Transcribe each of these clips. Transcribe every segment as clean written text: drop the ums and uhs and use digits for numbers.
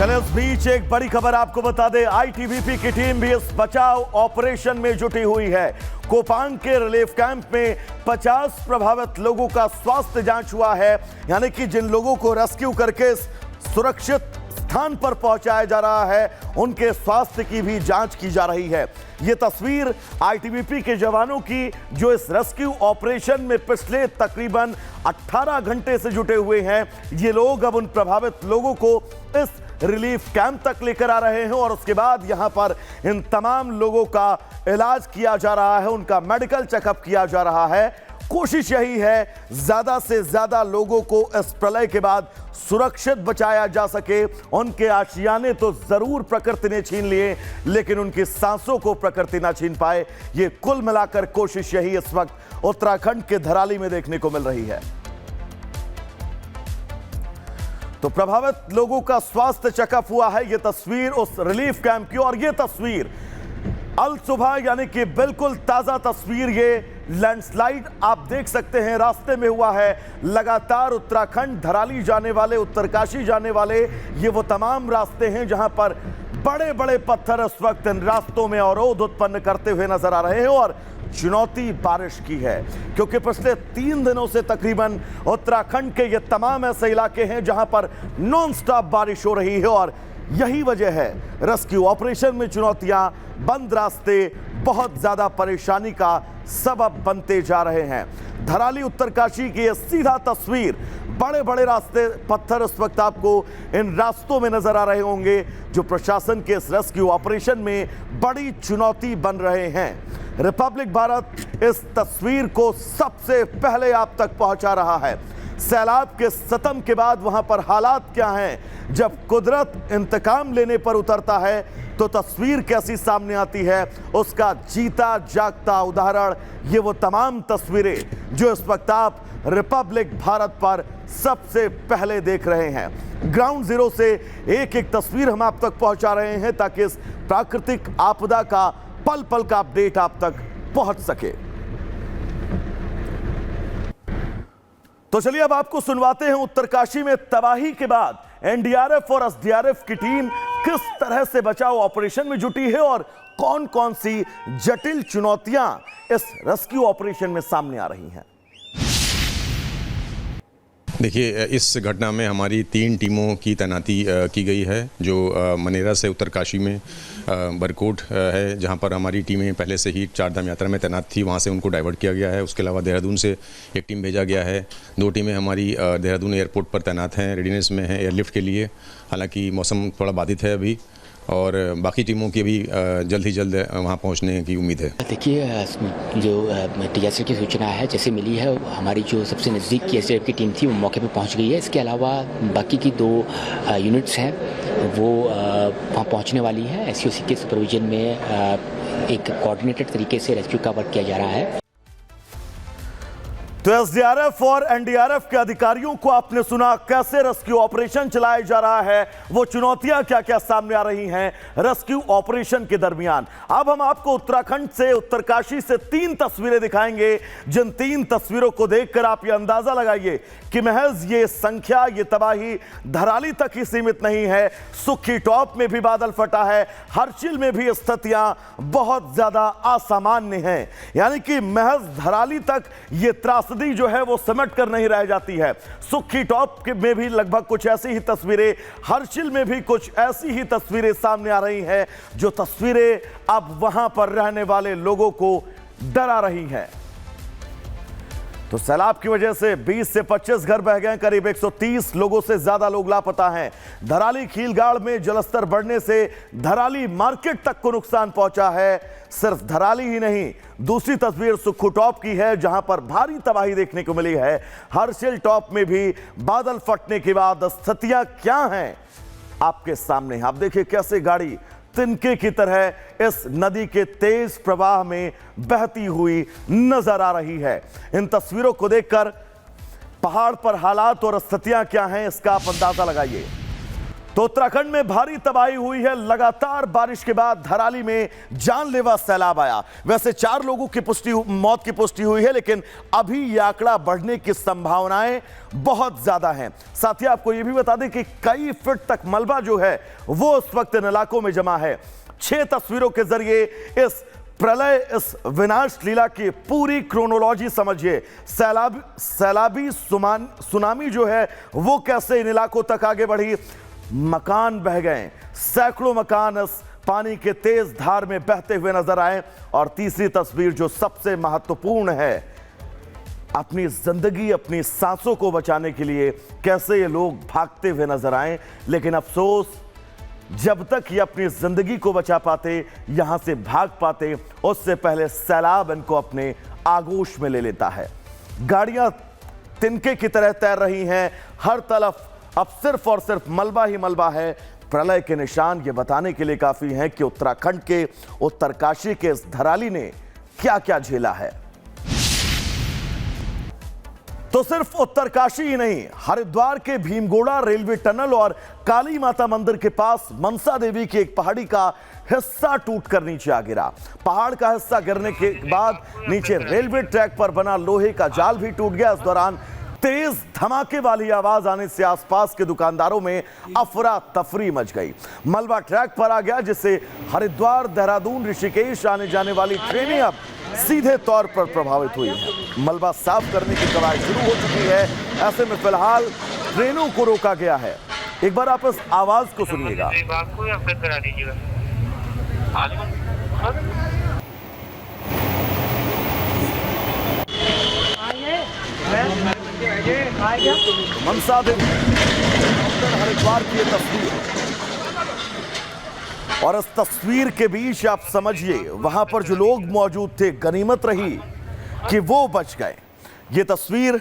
चले इस बीच एक बड़ी खबर आपको बता दें, आईटीबीपी की टीम भी इस बचाव ऑपरेशन में जुटी हुई है। कोपांग के रिलीफ कैंप में 50 प्रभावित लोगों का स्वास्थ्य जांच हुआ है, यानी कि जिन लोगों को रेस्क्यू करके सुरक्षित स्थान पर पहुंचाया जा रहा है उनके स्वास्थ्य की भी जांच की जा रही है। यह तस्वीर आईटीबीपी के जवानों की जो इस रेस्क्यू ऑपरेशन में पिछले तकरीबन 18 घंटे से जुटे हुए हैं। ये लोग अब उन प्रभावित लोगों को इस रिलीफ कैंप तक लेकर आ रहे हैं और उसके बाद यहां पर इन तमाम लोगों का इलाज किया जा रहा है, उनका मेडिकल चेकअप किया जा रहा है। कोशिश यही है ज्यादा से ज्यादा लोगों को इस प्रलय के बाद सुरक्षित बचाया जा सके। उनके आशियाने तो जरूर प्रकृति ने छीन लिए, लेकिन उनकी सांसों को प्रकृति ना छीन पाए। ये कुल मिलाकर कोशिश यही इस वक्त उत्तराखंड के धराली में देखने को मिल रही है। तो प्रभावित लोगों का स्वास्थ्य चेकअप हुआ है। यह तस्वीर उस रिलीफ कैंप की, और यह तस्वीर अल सुबह यानी कि बिल्कुल ताजा तस्वीर। ये लैंडस्लाइड आप देख सकते हैं रास्ते में हुआ है। लगातार उत्तराखंड धराली जाने वाले, उत्तरकाशी जाने वाले ये वो तमाम रास्ते हैं जहां पर बड़े बड़े पत्थर इस वक्त इन रास्तों में अवरोध उत्पन्न करते हुए नजर आ रहे हैं। और चुनौती बारिश की है, क्योंकि पिछले 3 दिनों से तकरीबन उत्तराखंड के ये तमाम ऐसे इलाके हैं जहां पर नॉन स्टॉप बारिश हो रही है। और यही वजह है रेस्क्यू ऑपरेशन में चुनौतियां, बंद रास्ते बहुत ज्यादा परेशानी का सबब बनते जा रहे हैं। धराली उत्तरकाशी की यह सीधा तस्वीर, बड़े बड़े रास्ते, पत्थर इस वक्त आपको इन रास्तों में नजर आ रहे होंगे जो प्रशासन के इस रेस्क्यू ऑपरेशन में बड़ी चुनौती बन रहे हैं। रिपब्लिक भारत इस तस्वीर को सबसे पहले आप तक पहुंचा रहा है। सैलाब के सितम के बाद वहां पर हालात क्या हैं, जब कुदरत इंतकाम लेने पर उतरता है तो तस्वीर कैसी सामने आती है, उसका जीता जागता उदाहरण ये वो तमाम तस्वीरें जो इस वक्त आप रिपब्लिक भारत पर सबसे पहले देख रहे हैं। ग्राउंड जीरो से एक एक तस्वीर हम आप तक पहुंचा रहे हैं ताकि इस प्राकृतिक आपदा का पल पल का अपडेट आप तक पहुंच सके। तो चलिए अब आपको सुनवाते हैं उत्तरकाशी में तबाही के बाद एनडीआरएफ और एसडीआरएफ की टीम किस तरह से बचाव ऑपरेशन में जुटी है और कौन कौन सी जटिल चुनौतियां इस रेस्क्यू ऑपरेशन में सामने आ रही हैं। देखिए, इस घटना में हमारी 3 टीमों की तैनाती की गई है, जो मनेरा से उत्तरकाशी में बरकोट है, जहां पर हमारी टीमें पहले से ही 4 धाम यात्रा में तैनात थी, वहां से उनको डाइवर्ट किया गया है। उसके अलावा देहरादून से एक टीम भेजा गया है। 2 टीमें हमारी देहरादून एयरपोर्ट पर तैनात हैं, रेडीनेस में हैं एयरलिफ्ट के लिए। हालांकि मौसम थोड़ा बाधित है अभी, और बाकी टीमों की भी जल्द ही जल्द वहां पहुंचने की उम्मीद है। देखिए, जो डिजास्टर की सूचना है जैसे मिली है, हमारी जो सबसे नज़दीक की एसडीआरएफ की टीम थी वो मौके पे पहुंच गई है। इसके अलावा बाकी की 2 यूनिट्स हैं वो वहां पहुंचने वाली है। एससीओसी के सुपरविजन में एक कोऑर्डिनेटेड तरीके से रेस्क्यू का वर्क किया जा रहा है। तो एसडीआरएफ और एनडीआरएफ के अधिकारियों को आपने सुना कैसे रेस्क्यू ऑपरेशन चलाया जा रहा है, वो चुनौतियां क्या क्या सामने आ रही हैं रेस्क्यू ऑपरेशन के दरमियान। अब हम आपको उत्तराखंड से, उत्तरकाशी से 3 तस्वीरें दिखाएंगे, जिन 3 तस्वीरों को देखकर आप ये अंदाजा लगाइए कि महज ये संख्या, ये तबाही धराली तक ही सीमित नहीं है। सुखी टॉप में भी बादल फटा है, हर्षिल में भी स्थितियां बहुत ज्यादा असामान्य हैं। यानी कि महज धराली तक ये त्रासदी जो है वो सिमट कर नहीं रह जाती है। सुखी टॉप में भी लगभग कुछ ऐसी ही तस्वीरें, हर्षिल में भी कुछ ऐसी ही तस्वीरें सामने आ रही हैं, जो तस्वीरें अब वहां पर रहने वाले लोगों को डरा रही हैं। तो सैलाब की वजह से 20 से 25 घर बह गए, करीब 130 लोगों से ज्यादा लोग लापता हैं। धराली खीलगाड़ में जलस्तर बढ़ने से धराली मार्केट तक को नुकसान पहुंचा है। सिर्फ धराली ही नहीं, दूसरी तस्वीर सुक्खू टॉप की है जहां पर भारी तबाही देखने को मिली है। हर्षिल टॉप में भी बादल फटने के बाद स्थितियां क्या हैं आपके सामने। आप देखिए कैसे गाड़ी तिनके की तरह इस नदी के तेज प्रवाह में बहती हुई नजर आ रही है। इन तस्वीरों को देखकर पहाड़ पर हालात और स्थितियां क्या हैं इसका आप अंदाजा लगाइए। तो उत्तराखंड में भारी तबाही हुई है। लगातार बारिश के बाद धराली में जानलेवा सैलाब आया। वैसे 4 लोगों की मौत की पुष्टि हुई है, लेकिन अभी यह आंकड़ा बढ़ने की संभावनाएं बहुत ज्यादा हैं। साथ ही आपको यह भी बता दें कि कई फीट तक मलबा जो है वो उस वक्त इन इलाकों में जमा है। 6 तस्वीरों के जरिए इस प्रलय, इस विनाश लीला की पूरी क्रोनोलॉजी समझिए। सैलाबी सुनामी जो है वो कैसे इन इलाकों तक आगे बढ़ी, मकान बह गए, सैकड़ों मकान इस पानी के तेज धार में बहते हुए नजर आए। और तीसरी तस्वीर जो सबसे महत्वपूर्ण है, अपनी जिंदगी, अपनी सांसों को बचाने के लिए कैसे ये लोग भागते हुए नजर आए। लेकिन अफसोस, जब तक ये अपनी जिंदगी को बचा पाते, यहां से भाग पाते, उससे पहले सैलाब इनको अपने आगोश में ले लेता है। गाड़ियां तिनके की तरह तैर रही हैं, हर तरफ अब सिर्फ और सिर्फ मलबा ही मलबा है। प्रलय के निशान ये बताने के लिए काफी हैं कि उत्तराखंड के उत्तरकाशी के इस धराली ने क्या क्या झेला है। तो सिर्फ उत्तरकाशी ही नहीं, हरिद्वार के भीमगोड़ा रेलवे टनल और काली माता मंदिर के पास मनसा देवी की एक पहाड़ी का हिस्सा टूटकर नीचे आ गिरा। पहाड़ का हिस्सा गिरने के बाद नीचे रेलवे ट्रैक पर बना लोहे का जाल भी टूट गया। इस दौरान तेज धमाके वाली आवाज आने से आसपास के दुकानदारों में अफरा तफरी मच गई। मलबा ट्रैक पर आ गया, जिससे हरिद्वार, देहरादून, ऋषिकेश आने जाने वाली ट्रेनें अब सीधे तौर पर प्रभावित हुई हैं। मलबा साफ करने की कवायद शुरू हो चुकी है। ऐसे में फिलहाल ट्रेनों को रोका गया है। एक बार आप इस आवाज को सुनिएगा। मनसा देवी हरिद्वार की ये तस्वीर, और इस तस्वीर के बीच आप समझिए वहां पर जो लोग मौजूद थे, गनीमत रही कि वो बच गए। ये तस्वीर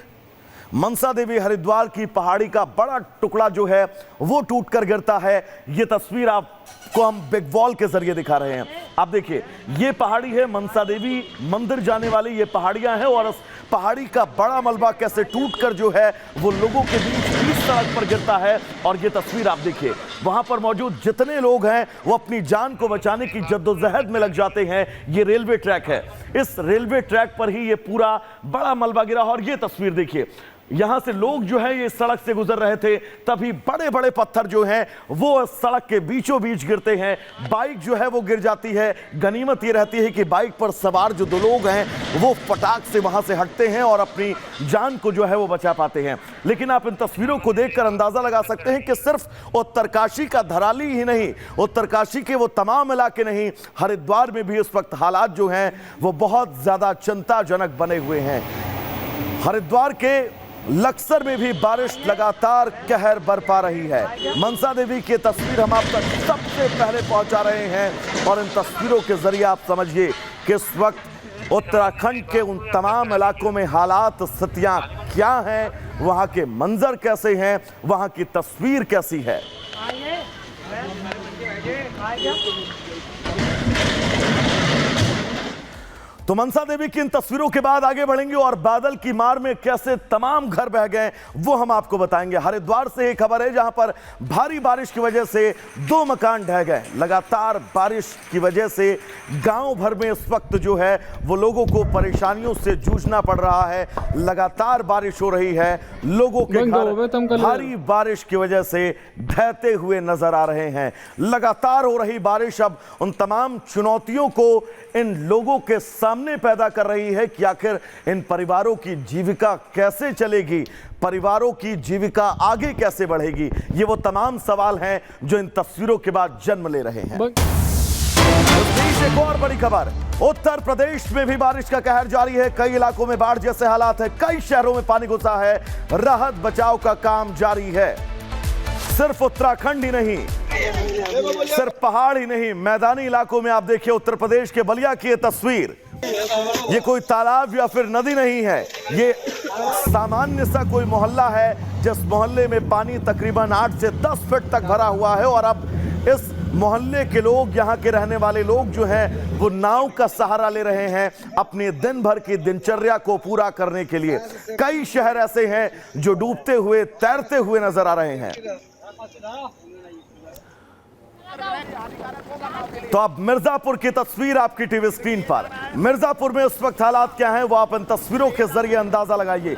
मनसा देवी हरिद्वार की पहाड़ी का बड़ा टुकड़ा जो है वो टूटकर गिरता है। ये तस्वीर आपको हम बिग वॉल के जरिए दिखा रहे हैं। आप देखिए, ये पहाड़ी है, मनसा देवी मंदिर जाने वाली ये पहाड़ियां हैं, और इस पहाड़ी का बड़ा मलबा कैसे टूटकर जो है वो लोगों के बीच सड़क पर गिरता है। और ये तस्वीर आप देखिए, वहां पर मौजूद जितने लोग हैं वो अपनी जान को बचाने की जद्दोजहद में लग जाते हैं। ये रेलवे ट्रैक है, इस रेलवे ट्रैक पर ही ये पूरा बड़ा मलबा गिरा। और ये तस्वीर देखिए, यहां से लोग जो है ये सड़क से गुजर रहे थे, तभी बड़े बड़े पत्थर जो हैं वो सड़क के बीचों बीच गिरते हैं। बाइक जो है वो गिर जाती है। गनीमत ये रहती है कि बाइक पर सवार जो 2 लोग हैं वो फटाक से वहां से हटते हैं और अपनी जान को जो है वो बचा पाते हैं। लेकिन आप इन तस्वीरों को देखकर अंदाजा लगा सकते हैं कि सिर्फ उत्तरकाशी का धराली ही नहीं, उत्तरकाशी के वो तमाम इलाके नहीं, हरिद्वार में भी इस वक्त हालात जो हैं वो बहुत ज्यादा चिंताजनक बने हुए हैं। हरिद्वार के लक्सर में भी बारिश लगातार कहर बरपा रही है। मनसा देवी की तस्वीर हम आप तक सबसे पहले पहुंचा रहे हैं, और इन तस्वीरों के जरिए आप समझिए कि इस वक्त उत्तराखंड के उन तमाम इलाकों में हालात, स्थितियां क्या हैं, वहां के मंजर कैसे हैं, वहां की तस्वीर कैसी है। तो मनसा देवी की इन तस्वीरों के बाद आगे बढ़ेंगे और बादल की मार में कैसे तमाम घर बह गए वो हम आपको बताएंगे। हरिद्वार से एक खबर है जहां पर भारी बारिश की वजह से 2 मकान ढह गए। लगातार बारिश की वजह से गांव भर में इस वक्त जो है वो लोगों को परेशानियों से जूझना पड़ रहा है। लगातार बारिश हो रही है, लोगों के घर भारी बारिश की वजह से ढहते हुए नजर आ रहे हैं। लगातार हो रही बारिश अब उन तमाम चुनौतियों को इन लोगों के सामने पैदा कर रही है कि आखिर इन परिवारों की जीविका कैसे चलेगी, परिवारों की जीविका आगे कैसे बढ़ेगी। ये वो तमाम सवाल हैं जो इन तस्वीरों के बाद जन्म ले रहे हैं। एक और बड़ी खबर, उत्तर प्रदेश में भी बारिश का कहर जारी है। कई इलाकों में बाढ़ जैसे हालात है, कई शहरों में पानी घुसा है, राहत बचाव का काम जारी है। सिर्फ उत्तराखंड ही नहीं, सिर्फ पहाड़ ही नहीं, मैदानी इलाकों में आप देखिए उत्तर प्रदेश के बलिया की ये तस्वीर। ये कोई तालाब या फिर नदी नहीं है, ये सामान्य सा कोई मोहल्ला है जिस मोहल्ले में पानी तकरीबन 8 से 10 फीट तक भरा हुआ है। और अब इस मोहल्ले के लोग, यहाँ के रहने वाले लोग जो हैं वो नाव का सहारा ले रहे हैं अपने दिन भर की दिनचर्या को पूरा करने के लिए। कई शहर ऐसे हैं जो डूबते हुए, तैरते हुए नजर आ रहे हैं। तो अब मिर्जापुर की तस्वीर आपकी टीवी स्क्रीन पर। मिर्जापुर में उस वक्त हालात क्या हैं वो आप इन तस्वीरों के जरिए अंदाजा लगाइए।